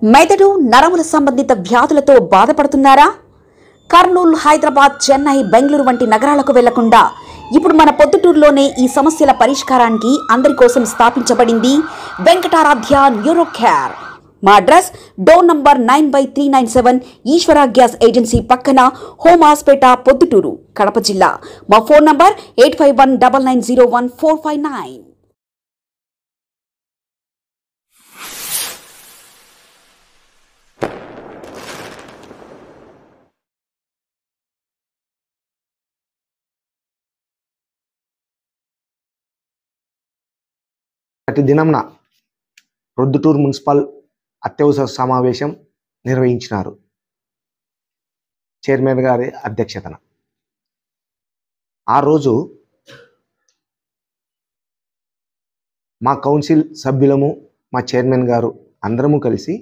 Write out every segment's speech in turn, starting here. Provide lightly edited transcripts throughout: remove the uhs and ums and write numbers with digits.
మెదడు నరముల సంబంధిత వ్యాధులతో బాధపడుతున్నారా? కర్నూలు, హైదరాబాద్, చెన్నై, బెంగళూరు వంటి నగరాలకు వెళ్లకుండా ఇప్పుడు మన పొద్దుటూరులోనే ఈ సమస్యల పరిష్కారానికి అందరి కోసం స్థాపించబడింది వెంకటారాధ్య న్యూరో కేర్. మా అడ్రస్ డోర్ నంబర్ 9/397 ఈశ్వర గ్యాస్ ఏజెన్సీ పక్కన, హోమాస్పేట, పొద్దుటూరు, కడప జిల్లా. మా ఫోన్ నంబర్ 8519901459. ప్రతి దినంన ప్రొద్దుటూరు మున్సిపల్ అత్యవసర సమావేశం నిర్వహించినారు చైర్మన్ గారి అధ్యక్షతన. ఆ రోజు మా కౌన్సిల్ సభ్యులము, మా చైర్మన్ గారు అందరము కలిసి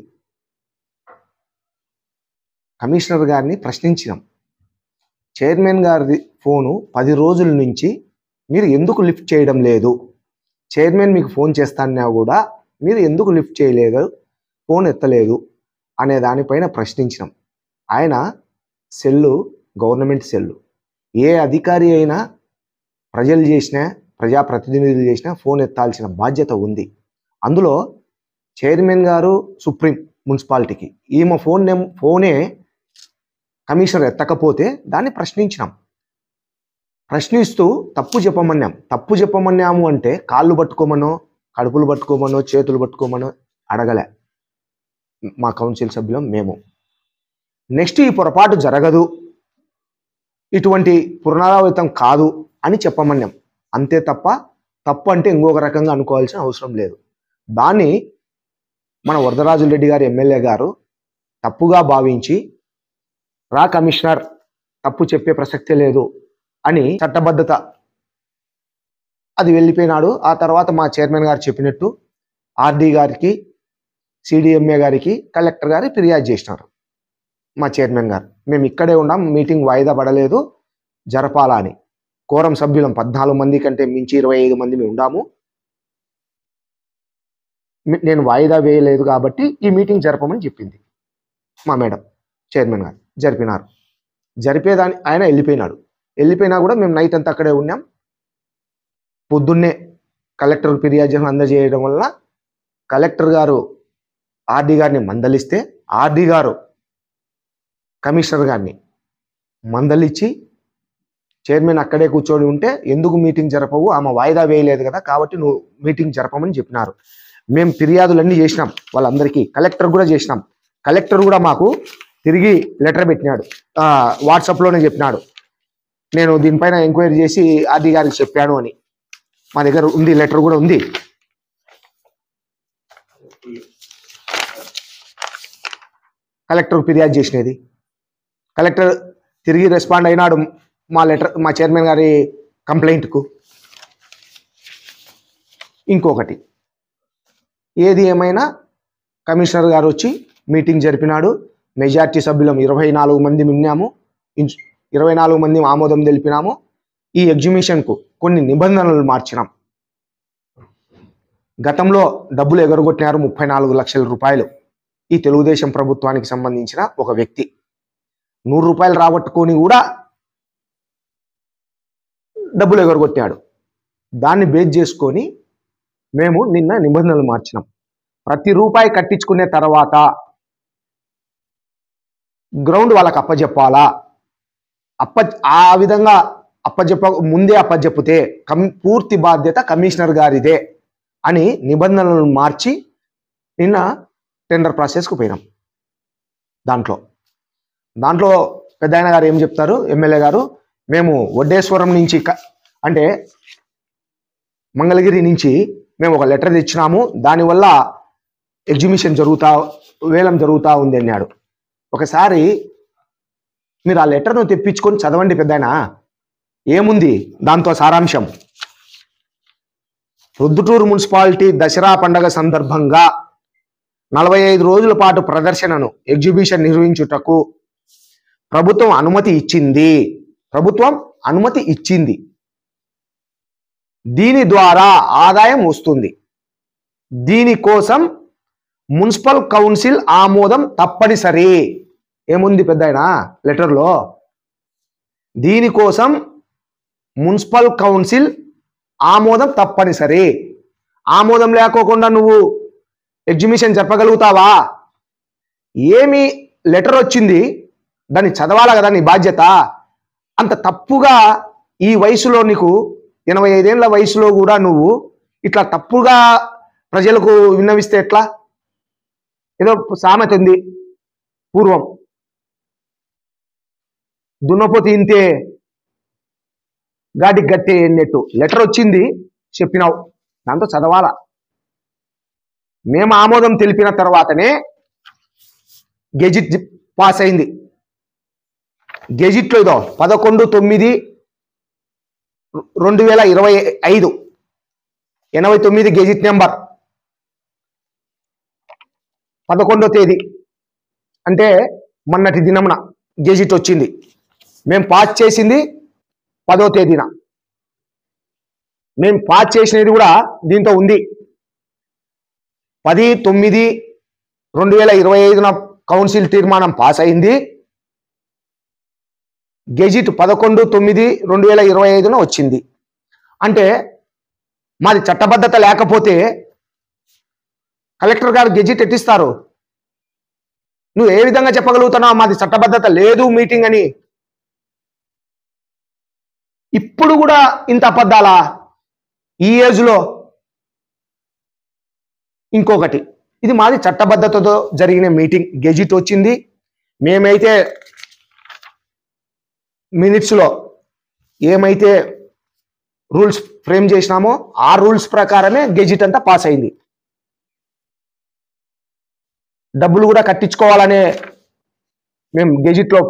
కమిషనర్ గారిని ప్రశ్నించినాం. చైర్మన్ గారి ఫోను 10 రోజుల నుంచి మీరు ఎందుకు లిఫ్ట్ చేయడం లేదు? చైర్మన్ మీకు ఫోన్ చేస్తాన్నా కూడా మీరు ఎందుకు లిఫ్ట్ చేయలేదు, ఫోన్ ఎత్తలేదు అనే దానిపైన ప్రశ్నించినాం. ఆయన సెల్లు గవర్నమెంట్ సెల్లు, ఏ అధికారి అయినా ప్రజలు చేసినా, ప్రజాప్రతినిధులు చేసినా ఫోన్ ఎత్తాల్సిన బాధ్యత ఉంది. అందులో చైర్మన్ గారు సుప్రీం మున్సిపాలిటీకి, ఈమె ఫోనే కమిషనర్ ఎత్తకపోతే దాన్ని ప్రశ్నించినాం. ప్రశ్నిస్తూ తప్పు చెప్పమన్నాము అంటే కాళ్ళు పట్టుకోమనో, కడుపులు పట్టుకోమనో, చేతులు పట్టుకోమనో అడగలే మా కౌన్సిల్ సభ్యులం మేము. నెక్స్ట్ ఈ పొరపాటు జరగదు, ఇటువంటి పునరావృతం కాదు అని చెప్పమన్నాం. అంతే తప్ప తప్పు అంటే ఇంకొక రకంగా అనుకోవాల్సిన అవసరం లేదు. దాన్ని మన వరదరాజులరెడ్డి గారు ఎమ్మెల్యే గారు తప్పుగా భావించి, రా కమిషనర్, తప్పు చెప్పే ప్రసక్తే లేదు అని చట్టబద్ధత అది వెళ్ళిపోయినాడు. ఆ తర్వాత మా చైర్మన్ గారు చెప్పినట్టు ఆర్డీ గారికి, సిడిఎంఏ గారికి, కలెక్టర్ గారు ఫిర్యాదు చేసినారు. మా చైర్మన్ గారు, మేము ఇక్కడే ఉన్నాం, మీటింగ్ వాయిదా పడలేదు, జరపాలా అని. కోరం సభ్యులం 14 మంది కంటే మించి 25 మంది మేము ఉండాము, నేను వాయిదా వేయలేదు కాబట్టి ఈ మీటింగ్ జరపమని చెప్పింది మా మేడం. చైర్మన్ గారు జరిపేదాన్ని ఆయన వెళ్ళిపోయినా కూడా మేము నైట్ అంతా అక్కడే ఉన్నాం. పొద్దున్నే కలెక్టర్ ఫిర్యాదు అందజేయడం వల్ల కలెక్టర్ గారు ఆర్డీ గారిని మందలిస్తే, ఆర్డీ గారు కమిషనర్ గారిని మందలిచ్చి, చైర్మన్ అక్కడే కూర్చొని ఉంటే ఎందుకు మీటింగ్ జరపవు, ఆమె వాయిదా వేయలేదు కదా కాబట్టి నువ్వు మీటింగ్ జరపమని చెప్పినారు. మేము ఫిర్యాదులన్నీ చేసినాం వాళ్ళందరికీ, కలెక్టర్ కూడా చేసినాం. కలెక్టర్ కూడా మాకు తిరిగి లెటర్ పెట్టినాడు, వాట్సాప్లోనే చెప్పినాడు, నేను దీనిపైన ఎంక్వైరీ చేసి ఆర్డీ గారికి చెప్పాను అని. మా దగ్గర ఉంది, లెటర్ కూడా ఉంది. కలెక్టర్ ఫిర్యాదు చేసినది, కలెక్టర్ తిరిగి రెస్పాండ్ అయినాడు మా చైర్మన్ గారి కంప్లైంట్కు. ఇంకొకటి, ఏది ఏమైనా కమిషనర్ గారు వచ్చి మీటింగ్ జరిపినాడు. మెజార్టీ సభ్యులం 24 మంది ఉన్నాము, 24 మంది ఆమోదం తెలిపినాము. ఈ ఎగ్జిబిషన్కు కొన్ని నిబంధనలు మార్చినాం. గతంలో డబ్బులు ఎగరగొట్టినారు 34 లక్షల రూపాయలు. ఈ తెలుగుదేశం ప్రభుత్వానికి సంబంధించిన ఒక వ్యక్తి 100 రూపాయలు రాబట్టుకొని కూడా డబ్బులు ఎగరగొట్టాడు. దాన్ని బేస్ చేసుకొని మేము నిన్న నిబంధనలు మార్చినాం. ప్రతి రూపాయి కట్టించుకునే తర్వాత గ్రౌండ్ వాళ్ళకి అప్పచెప్పాలా, ఆ విధంగా ముందే అప్పచెప్పితే పూర్తి బాధ్యత కమిషనర్ గారిదే అని నిబంధనలను మార్చి నిన్న టెండర్ ప్రాసెస్కు పోయినాం. దాంట్లో పెద్ద ఆయన గారు ఏం చెప్తారు, ఎమ్మెల్యే గారు, మేము వడ్డేశ్వరం నుంచి అంటే మంగళగిరి నుంచి మేము ఒక లెటర్ తెచ్చినాము, దానివల్ల ఎగ్జిబిషన్ వేలం జరుగుతూ ఉంది అన్నాడు. ఒకసారి మీరు ఆ లెటర్ను తెప్పించుకొని చదవండి పెద్దాయన, ఏముంది దాంతో సారాంశం. ప్రొద్దుటూరు మున్సిపాలిటీ దసరా పండగ సందర్భంగా 45 రోజుల పాటు ప్రదర్శనను, ఎగ్జిబిషన్ నిర్వహించుటకు ప్రభుత్వం అనుమతి ఇచ్చింది. దీని ద్వారా ఆదాయం వస్తుంది. దీనికోసం మున్సిపల్ కౌన్సిల్ ఆమోదం తప్పనిసరి. ఏముంది పెద్దాయన లెటర్లో? దీనికోసం మున్సిపల్ కౌన్సిల్ ఆమోదం తప్పనిసరి. ఆమోదం లేకోకుండా నువ్వు ఎగ్జిబిషన్ జరపగలుగుతావా? ఏమి లెటర్ వచ్చింది, దాన్ని చదవాలా కదా, నీ బాధ్యత. అంత తప్పుగా ఈ వయసులో, నీకు 85 ఏళ్ల వయసులో కూడా నువ్వు ఇట్లా తప్పుగా ప్రజలకు విన్నవిస్తే ఎట్లా? ఏదో సామెత ఉంది పూర్వం, దున్నపోతే ఇంతే గాడికి గట్టే అన్నట్టు. లెటర్ వచ్చింది, చెప్పినావు, దాంతో చదవాలా. మేము ఆమోదం తెలిపిన తర్వాతనే గెజిట్ పాస్ అయింది. గెజిట్లో ఇదో 11/9/2025 89 గెజిట్ నెంబర్ 11వ తేదీ అంటే మొన్నటి దినమున గెజిట్ వచ్చింది. మేము పాస్ చేసింది 10వ తేదీన. మేము పాస్ చేసినది కూడా దీంతో ఉంది. 10/9/2025 కౌన్సిల్ తీర్మానం పాస్ అయింది. గెజిట్ 11/9/2025 వచ్చింది. అంటే మాది చట్టబద్ధత లేకపోతే కలెక్టర్ గారు గెజిట్ ఎట్టిస్తారు? నువ్వు ఏ విధంగా చెప్పగలుగుతున్నావు మాది చట్టబద్ధత లేదు మీటింగ్ అని? ఇప్పుడు కూడా ఇంత అబద్ధాలా ఈ ఏజ్లో? ఇంకొకటి, ఇది మాది చట్టబద్ధతతో జరిగిన మీటింగ్, గెజిట్ వచ్చింది. మేమైతే మినిట్స్లో ఏమైతే రూల్స్ ఫ్రేమ్ చేసినామో ఆ రూల్స్ ప్రకారమే గెజిట్ అంతా పాస్ అయింది. డబ్బులు కూడా కట్టించుకోవాలనే మేము గెజిట్లో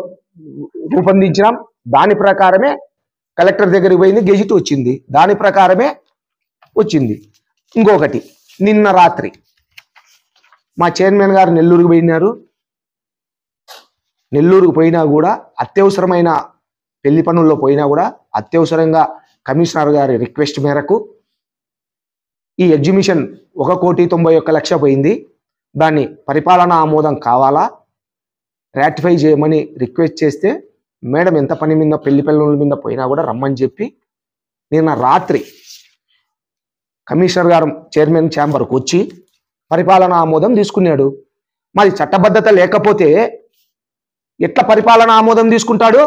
రూపొందించినాం. దాని ప్రకారమే కలెక్టర్ దగ్గరికి పోయింది, గెజిట్ వచ్చింది, దాని ప్రకారమే వచ్చింది. ఇంకొకటి, నిన్న రాత్రి మా చైర్మన్ గారు నెల్లూరుకు పోయినారు. నెల్లూరుకు పోయినా కూడా అత్యవసరమైన పెళ్లి పనుల్లో పోయినా కూడా అత్యవసరంగా కమిషనర్ గారి రిక్వెస్ట్ మేరకు ఈ ఎగ్జిబిషన్ 1,91,00,000 పోయింది. దాన్ని పరిపాలనా ఆమోదం కావాలా, రాటిఫై చేయమని రిక్వెస్ట్ చేస్తే మేడం ఎంత పని మీద పెళ్లి పనుల మీద పోయినా కూడా రమ్మని చెప్పి నిన్న రాత్రి కమిషనర్ గారు చైర్మన్ ఛాంబర్కు వచ్చి పరిపాలనా ఆమోదం తీసుకున్నాడు. మరి చట్టబద్ధత లేకపోతే ఎట్లా పరిపాలనా ఆమోదం తీసుకుంటాడు?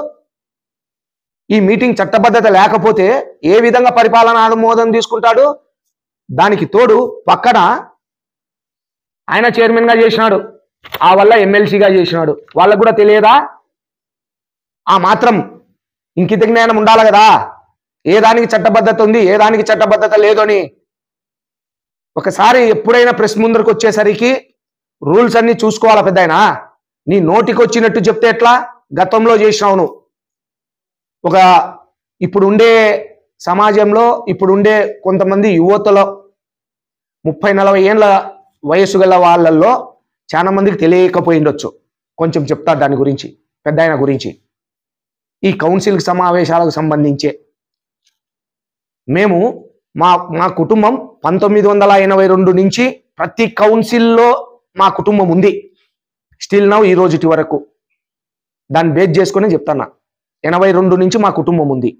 ఈ మీటింగ్ చట్టబద్ధత లేకపోతే ఏ విధంగా పరిపాలనా ఆమోదం తీసుకుంటాడు? దానికి తోడు పక్కన ఆయన చైర్మన్గా చేసినాడు, ఆ వల్ల ఎమ్మెల్సీగా చేసినాడు. వాళ్ళకు కూడా తెలియదా? ఆ మాత్రం ఇంకిత జ్ఞానం ఉండాలి కదా, ఏ దానికి చట్టబద్ధత ఉంది, ఏ దానికి చట్టబద్ధత లేదు అని. ఒకసారి ఎప్పుడైనా ప్రెస్ ముందరకు వచ్చేసరికి రూల్స్ అన్ని చూసుకోవాలా పెద్దాయన. నీ నోటికి వచ్చినట్టు చెప్తే ఎట్లా? గతంలో చేసినావు నువ్వు. ఇప్పుడుండే సమాజంలో ఇప్పుడుండే కొంతమంది యువతలో 30-40 ఏళ్ళ వయస్సు గల వాళ్ళల్లో చాలా మందికి తెలియకపోయిండొచ్చు. కొంచెం చెప్తారు దాని గురించి, పెద్దాయన గురించి. ఈ కౌన్సిల్ సమావేశాలకు సంబంధించే మేము మా కుటుంబం 1982 నుంచి ప్రతి కౌన్సిల్లో మా కుటుంబం ఉంది. స్టిల్ నౌ ఈ రోజుటి వరకు దాన్ని బేస్ చేసుకునే చెప్తాను. 82 నుంచి మా కుటుంబం ఉంది.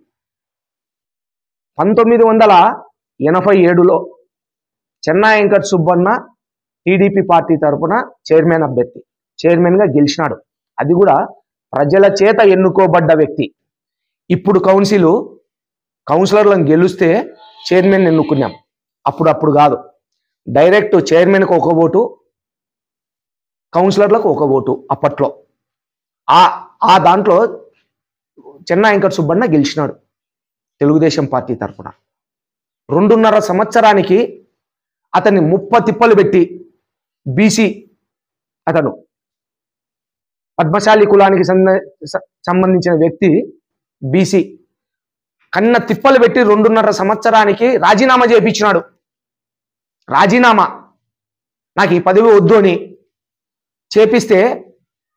1987లో చెన్నా వెంకట సుబ్బన్న టీడీపీ పార్టీ తరఫున చైర్మన్ అభ్యర్థి, చైర్మన్గా గెలిచినాడు. అది కూడా ప్రజల చేత ఎన్నుకోబడ్డ వ్యక్తి. ఇప్పుడు కౌన్సిలర్లను గెలిస్తే చైర్మన్ ఎన్నుకున్నాం. అప్పుడు కాదు, డైరెక్ట్ చైర్మన్కి ఒక ఓటు, కౌన్సిలర్లకు ఒక ఓటు. అప్పట్లో ఆ దాంట్లో చెన్నా వెంకట సుబ్బన్న గెలిచినాడు తెలుగుదేశం పార్టీ తరఫున. 2.5 సంవత్సరానికి అతన్ని తిప్పలు పెట్టి, బీసీ అతను పద్మశాలి కులానికి సంబంధించిన వ్యక్తి, బీసీ, కన్న తిప్పలు పెట్టి 2.5 సంవత్సరానికి రాజీనామా చేయించినాడు. రాజీనామా, నాకు ఈ పదవి వద్దు అని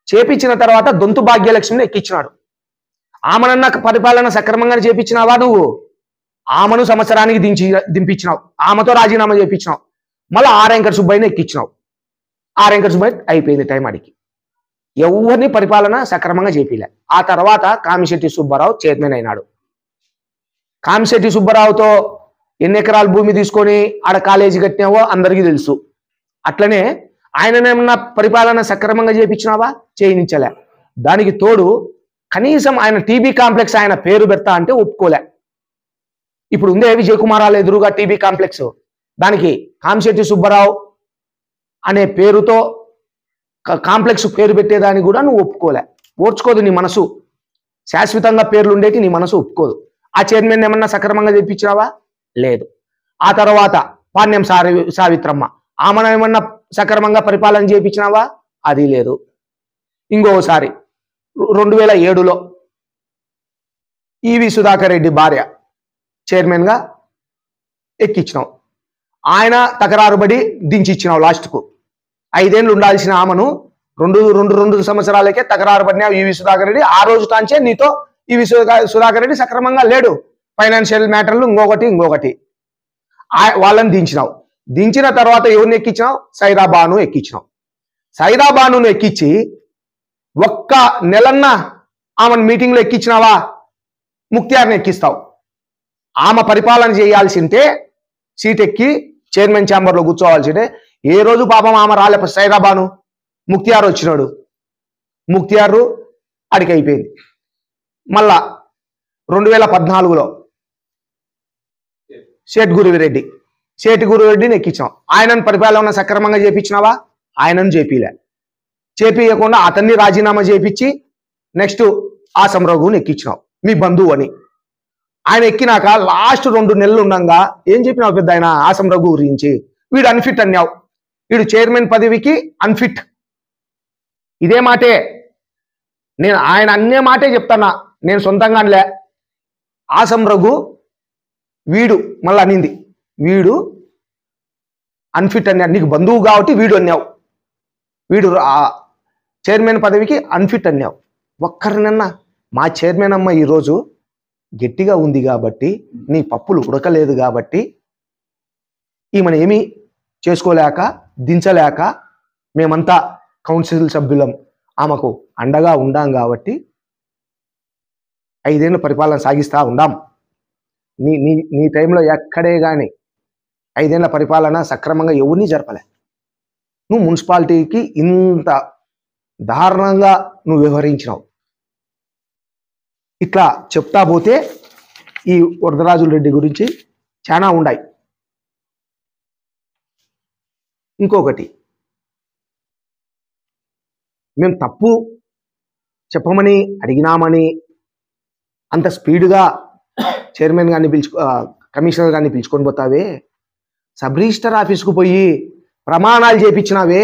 చేపించిన తర్వాత దొంతు భాగ్యలక్ష్మిని ఎక్కించినాడు. ఆమెనన్న పరిపాలన సక్రమంగా చేపించినావా నువ్వు? ఆమెను సంవత్సరానికి దింపించినావు, ఆమెతో రాజీనామా చేయించినావు, మళ్ళీ వెంకట సుబ్బయ్యని ఎక్కించినావు. ఎంకరేజ్మెంట్ అయిపోయింది టైం అడిగి. ఎవరిని పరిపాలన సక్రమంగా చేపిలే. ఆ తర్వాత కామిశెట్టి సుబ్బారావు చైర్మన్ అయినాడు. కామిశెట్టి సుబ్బారావుతో ఎన్ని ఎకరాల భూమి తీసుకొని ఆడ కాలేజీ కట్టినావో అందరికీ తెలుసు. అట్లనే ఆయననేమన్నా పరిపాలన సక్రమంగా చేయించినావా? చేయనించలే. దానికి తోడు కనీసం ఆయన టీబీ కాంప్లెక్స్ ఆయన పేరు పెడతా అంటే ఒప్పుకోలే. ఇప్పుడు ఉందే విజయ్ కుమారాలు ఎదురుగా టీబీ కాంప్లెక్స్, దానికి కామిశెట్టి సుబ్బారావు అనే పేరుతో కాంప్లెక్స్ పేరు పెట్టేదానికి కూడా నువ్వు ఒప్పుకోలే. ఓర్చుకోదు నీ మనసు, శాశ్వతంగా పేర్లు ఉండేటి నీ మనసు ఒప్పుకోదు. ఆ చైర్మన్ ఏమన్నా సక్రమంగా చేయించినావా? లేదు. ఆ తర్వాత పాణ్యం సావిత్రమ్మ, ఆమెను ఏమన్నా సక్రమంగా పరిపాలన చేయించినావా? అది లేదు. ఇంకోసారి 2007లో ఈవి సుధాకర్ రెడ్డి భార్య చైర్మన్గా ఎక్కించినావు. ఆయన తకరారుబడి దించిచ్చినావు. లాస్ట్కు 5 ఏళ్ళు ఉండాల్సిన ఆమెను రెండు సంవత్సరాలకే తకరారు పడినావు ఈవి సుధాకర్ రెడ్డి. ఆ రోజు తాంచే నీతో ఈవి సుధాకర్ రెడ్డి సక్రమంగా లేడు. ఫైనాన్షియల్ మ్యాటర్లు ఇంకొకటి వాళ్ళని దించినావు. దించిన తర్వాత ఎవరిని ఎక్కించినావు? సైరాబాను ఎక్కించినావు. సైరాబానును ఎక్కించి ఒక్క నెలన్న ఆమెను మీటింగ్లో ఎక్కించినావా? ముక్తియార్ని ఎక్కిస్తావు. ఆమె పరిపాలన చేయాల్సింటే సీట్ ఎక్కి చైర్మన్ ఛాంబర్లో కూర్చోవాల్సిందే. ఏ రోజు పాపం ఆమె రాలే. సైరాబాను ముక్తియార్ వచ్చినాడు. ముక్తియారు అడిగి అయిపోయింది. మళ్ళా 2014లో శేటి గురువిరెడ్డిని ఎక్కించాం. ఆయనను పరిపాలన సక్రమంగా చేపించినావా? ఆయనను చేపియకుండా అతన్ని రాజీనామా చేపించి నెక్స్ట్ ఆసం రఘుని ఎక్కించినావు, మీ బంధువు అని. ఆయన ఎక్కినాక లాస్ట్ 2 నెలలు ఉండగా ఏం చెప్పినావు పెద్ద ఆయన ఆసం రఘు గురించి? వీడు అన్ఫిట్ అన్నావు. వీడు చైర్మన్ పదవికి అన్ఫిట్. ఇదే మాటే నేను ఆయన అన్నే మాటే చెప్తానా, నేను సొంతంగా అనలే. ఆసం రఘు వీడు మళ్ళీ అనింది, వీడు అన్ఫిట్ అన్నాడు. నీకు బంధువు కాబట్టి వీడు అన్నావు, వీడు చైర్మన్ పదవికి అన్ఫిట్ అన్నావు. ఒక్కరినన్నా మా చైర్మన్ అమ్మ ఈరోజు గట్టిగా ఉంది కాబట్టి, నీ పప్పులు ఉడకలేదు కాబట్టి, ఈమెను ఏమీ చేసుకోలేక దించలేక మేమంతా కౌన్సిల్ సభ్యులం ఆమెకు అండగా ఉండాం కాబట్టి 5 ఏళ్ళు పరిపాలన సాగిస్తూ ఉండాం. నీ టైంలో ఎక్కడే కానీ 5 ఏళ్ల పరిపాలన సక్రమంగా ఎవరిని జరపలే. నువ్వు మున్సిపాలిటీకి ఇంత దారుణంగా నువ్వు వ్యవహరించినావు. ఇట్లా చెప్తా పోతే ఈ వరదరాజుల రెడ్డి గురించి చాలా ఉన్నాయి. ఇంకొకటి, మేము తప్పు చెప్పమని అడిగినామని అంత స్పీడ్గా చైర్మన్ గారిని కమిషనర్ గారిని పిలుచుకొని పోతావే, సబ్ రిజిస్టర్ ఆఫీసుకు పోయి ప్రమాణాలు చేపించినావే,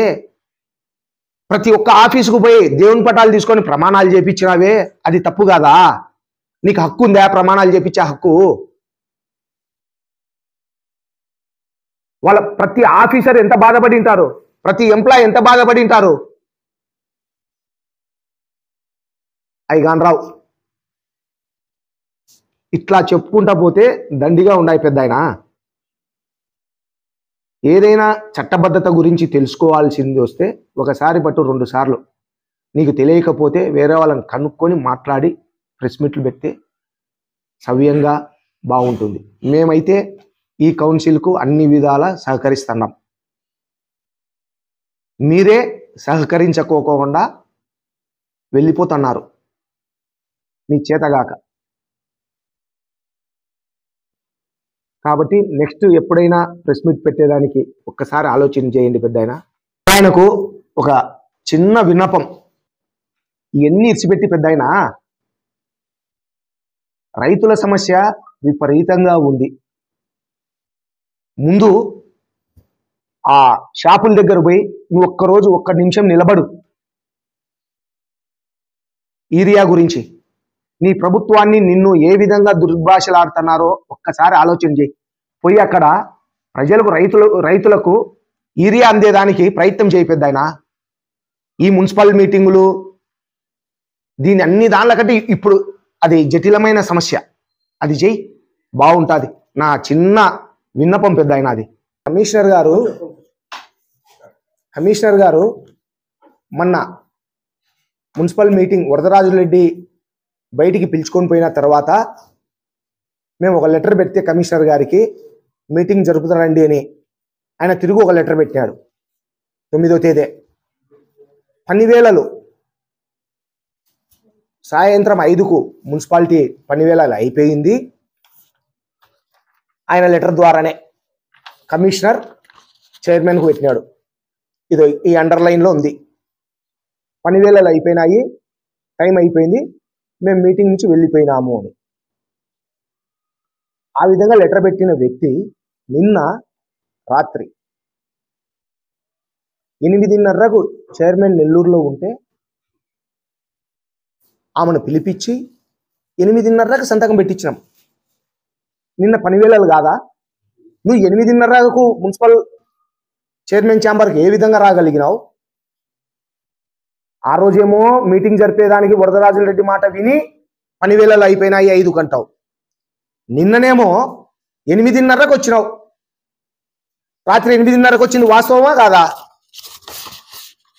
ప్రతి ఒక్క ఆఫీసుకు పోయి దేవుని పటాలు తీసుకొని ప్రమాణాలు చేపించినావే, అది తప్పు కాదా? నీకు హక్కు ఉందా ప్రమాణాలు చేపించే హక్కు? వాళ్ళ ప్రతి ఆఫీసర్ ఎంత బాధపడి ఉంటారు, ప్రతి ఎంప్లాయ్ ఎంత బాధపడి ఉంటారు. అయ్యగానరావు ఇట్లా చెప్పుకుంటా పోతే దండిగా ఉన్నాయి పెద్ద ఆయన. ఏదైనా చట్టబద్ధత గురించి తెలుసుకోవాల్సింది వస్తే ఒకసారి పట్టు 2 సార్లు, నీకు తెలియకపోతే వేరే వాళ్ళని కనుక్కొని మాట్లాడి ప్రెస్ మీట్లు పెడితే సవ్యంగా బాగుంటుంది. మేమైతే ఈ కౌన్సిల్కు అన్ని విధాలా సహకరిస్తున్నాం. మీరే సహకరించుకోకుండా వెళ్ళిపోతున్నారు మీ చేతగాక. కాబట్టి నెక్స్ట్ ఎప్పుడైనా ప్రెస్ మీట్ పెట్టేదానికి ఒక్కసారి ఆలోచన చేయండి పెద్ద ఆయన. ఆయనకు ఒక చిన్న విన్నపం, ఇవన్నీ ఇచ్చిపెట్టి పెద్ద ఆయన, రైతుల సమస్య విపరీతంగా ఉంది. ముందు ఆ షాపుల దగ్గర పోయి నువ్వు ఒక్కరోజు 1 నిమిషం నిలబడు. ఏరియా గురించి నీ ప్రభుత్వాన్ని నిన్ను ఏ విధంగా దుర్భాషలాడుతున్నారో ఒక్కసారి ఆలోచన చేయి. పోయి అక్కడ ప్రజలకు రైతులకు ఏరియా అందేదానికి ప్రయత్నం చేయి పెద్ద ఆయన. ఈ మున్సిపల్ మీటింగులు దీని అన్ని దానికంటే ఇప్పుడు అది జటిలమైన సమస్య, అది చెయ్యి బాగుంటుంది. నా చిన్న విన్నపం పెద్ద ఆయన అది. కమిషనర్ గారు కమిషనర్ గారు మొన్న మున్సిపల్ మీటింగ్ వరదరాజులరెడ్డి బయటికి పిలుచుకొని పోయిన తర్వాత మేము ఒక లెటర్ పెడితే కమిషనర్ గారికి మీటింగ్ జరుపుతారండి అని ఆయన తిరిగి ఒక లెటర్ పెట్టాడు 9వ తేదీ. పనివేళలు సాయంత్రం 5కు మున్సిపాలిటీ పనివేళలు అయిపోయింది. ఆయన లెటర్ ద్వారానే కమిషనర్ చైర్మన్కు పెట్టినాడు. ఇది ఈ అండర్లైన్లో ఉంది. పనివేళలు అయిపోయినాయి, టైం అయిపోయింది, మేము మీటింగ్ నుంచి వెళ్ళిపోయినాము అని. ఆ విధంగా లెటర్ పెట్టిన వ్యక్తి నిన్న రాత్రి 8:30కు చైర్మన్ నెల్లూరులో ఉంటే ఆమెను పిలిపించి 8:30కు సంతకం పెట్టించినాం. నిన్న పనివేళలు కాదా? నువ్వు 8:30కు మున్సిపల్ చైర్మన్ ఛాంబర్కి ఏ విధంగా రాగలిగినావు? ఆ రోజేమో మీటింగ్ జరిపేదానికి వరదరాజులరెడ్డి మాట విని పనివేళలు అయిపోయినాయి 5కు అంటావు. నిన్ననేమో 8:30కు వచ్చినావు. రాత్రి 8:30కు వచ్చింది వాస్తవమా కాదా?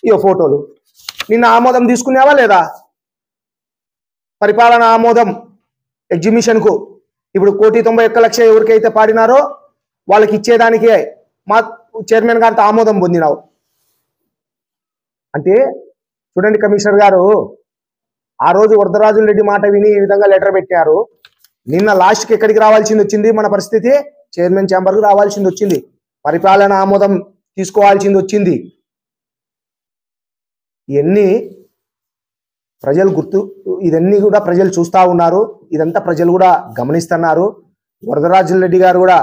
ఇయో ఫోటోలు. నిన్న ఆమోదం తీసుకున్నావా లేదా? పరిపాలన ఆమోదం ఎగ్జిబిషన్కు ఇప్పుడు 1,91,00,000 ఎవరికైతే పాడినారో వాళ్ళకి ఇచ్చేదానికే మా చైర్మన్ గారితో ఆమోదం పొందినావు. అంటే చూడండి కమిషనర్ గారు, ఆ రోజు వరదరాజులరెడ్డి మాట విని ఈ విధంగా లెటర్ పెట్టారు. నిన్న లాస్ట్కి ఎక్కడికి రావాల్సింది వచ్చింది? మన పరిస్థితి చైర్మన్ ఛాంబర్కు రావాల్సింది వచ్చింది, పరిపాలన ఆమోదం తీసుకోవాల్సింది వచ్చింది. ఇవన్నీ ప్రజలు ఇదన్నీ కూడా ప్రజలు చూస్తూ ఉన్నారు. ఇదంతా ప్రజలు కూడా గమనిస్తున్నారు. వరదరాజులరెడ్డి గారు కూడా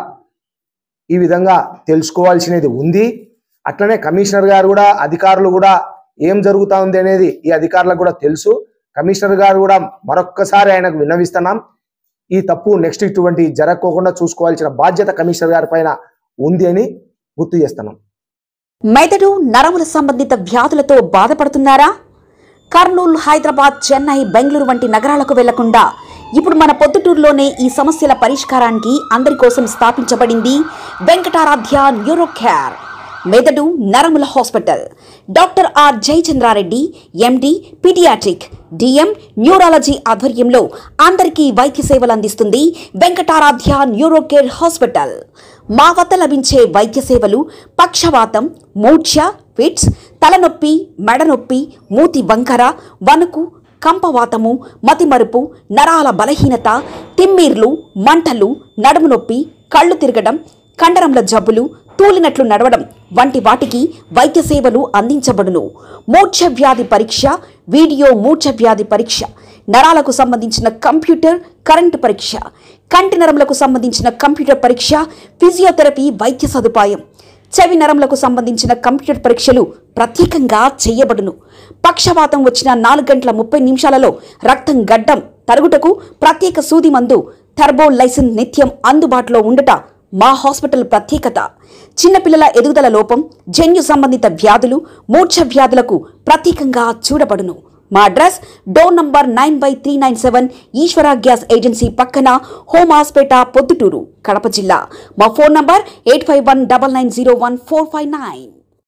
ఈ విధంగా తెలుసుకోవాల్సినది ఉంది. అట్లనే కమిషనర్ గారు కూడా, అధికారులు కూడా ఏం జరుగుతూ ఉంది అనేది ఈ అధికారులకు కూడా తెలుసు. కమిషనర్ గారు కూడా మరొక్కసారి ఆయనకు విన్నవిస్తున్నాం. ఈ తప్పు నెక్స్ట్ ఇటువంటి జరగకోకుండా చూసుకోవాల్సిన బాధ్యత కమిషనర్ గారి పైన ఉంది అని గుర్తు చేస్తున్నాం. మెదడు నరముల సంబంధిత వ్యాధులతో బాధపడుతున్నారా? కర్నూలు, హైదరాబాద్, చెన్నై, బెంగళూరు వంటి నగరాలకు వెళ్లకుండా ఇప్పుడు మన పొద్దుటూరులోనే ఈ సమస్యల పరిష్కారానికి అందరి కోసం స్థాపించబడింది వెంకటారాధ్య న్యూరో కేర్ మెదడు నరముల hospital. Doctor R Jayachandra Reddy, MD, paediatric, DM, neurology ఆధ్వర్యంలో అందరికీ వైద్య సేవలు అందిస్తుంది వెంకటారాధ్య న్యూరో కేర్ హాస్పిటల్. మా వద్ద లభించే వైద్య సేవలు పక్షవాతం, మూర్ఛ, ఫిట్స్, తలనొప్పి, మెడనొప్పి, మూతి వంకర, వణుకు, కంపవాతము, మతిమరుపు, నరాల బలహీనత, తిమ్మిర్లు, మంటలు, నడుము నొప్పి, కళ్ళు తిరగడం, కండరంల జబ్బులు, తూలినట్లు నడవడం వంటి వాటికి వైద్య సేవలు అందించబడును. మూర్ఛ వ్యాధి పరీక్ష, వీడియో మూర్ఛ వ్యాధి పరీక్ష, నరాలకు సంబంధించిన కంప్యూటర్ కరెంటు పరీక్ష, కంటి నరములకు సంబంధించిన కంప్యూటర్ పరీక్ష, ఫిజియోథెరపీ వైద్య సదుపాయం, చెవి నరములకు సంబంధించిన కంప్యూటర్ పరీక్షలు ప్రత్యేకంగా చేయబడును. పక్షవాతం వచ్చిన 4 గంటల 30 నిమిషాలలో రక్తం గడ్డం తరుగుటకు ప్రత్యేక సూది మందు థర్బోలైసిన్ నిత్యం అందుబాటులో ఉండట మా హాస్పిటల్ ప్రత్యేకత. చిన్నపిల్లల ఎదుగుదల లోపం, జన్యు సంబంధిత వ్యాధులు, మూర్ఛ వ్యాధులకు ప్రత్యేకంగా చూడబడును. మా అడ్రస్ డోర్ నంబర్ 9/397 ఈశ్వర గ్యాస్ ఏజెన్సీ పక్కన, హోమాస్పేట, పొద్దుటూరు, కడప జిల్లా. మా ఫోన్ నంబర్ 8519901459.